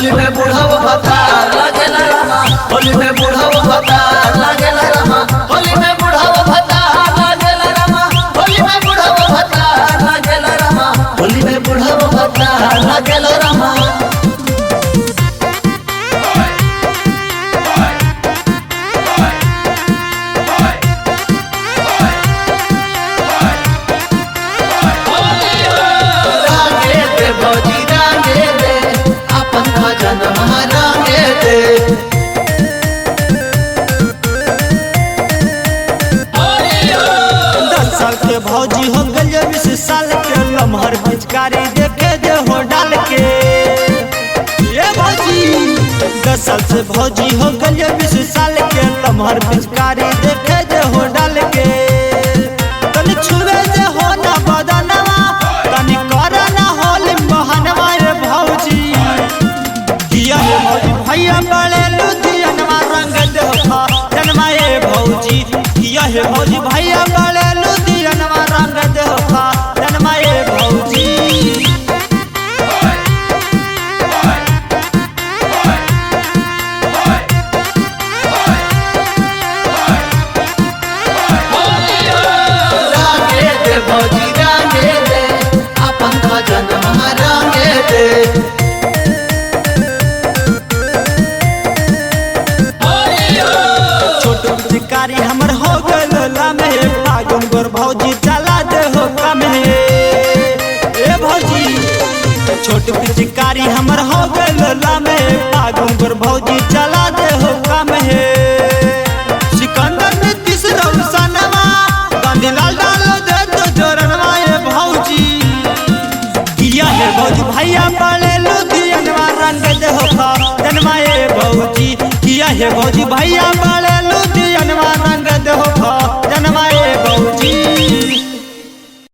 होली में बुढ़ाओ भतार लागेला रामा, होली में बुढ़ाओ भतार लागेला रामा, होली में बुढ़ाओ भतार लागेला रामा, होली में बुढ़ाओ भतार लागेला रामा, होली में बुढ़ाओ भतार लागेला रामा। भौजी हो गल 20 साल के लम्हर पिचकारी देखे जे हो डाल के ये भौजी 10 साल से भौजी हो गल 20 साल के लम्हर पिचकारी देखे जे हो डाल के तनी छुए जे हो ना बदनवा तनी कर ना होली बहनवा रे भौजी किया है भौजी भैया बड़े लुधियानवा रंग देखा जनमा ए भौजी किया है भौजी भैया बड़े लुधियानवा रंग देखा जनमा ए भौजी। भौजी रंगे दे अपन जनमा रंगे दे पिचकारी हमर हो गल लामे फागुन गोर भौजी चला दे हो कम ए भौजी छोट पिचकारी हमर हो गल लामे फागुन गोर भौजी चला दे हो कम सिकंदर में तीस रौसनवा गांधीलाल डाल दे तो जोरनवा ए भौजी किया है भौजी भैया बड़े लुधियानवा रंग दे हो जनमा ए भौजी किया है भौजी भैया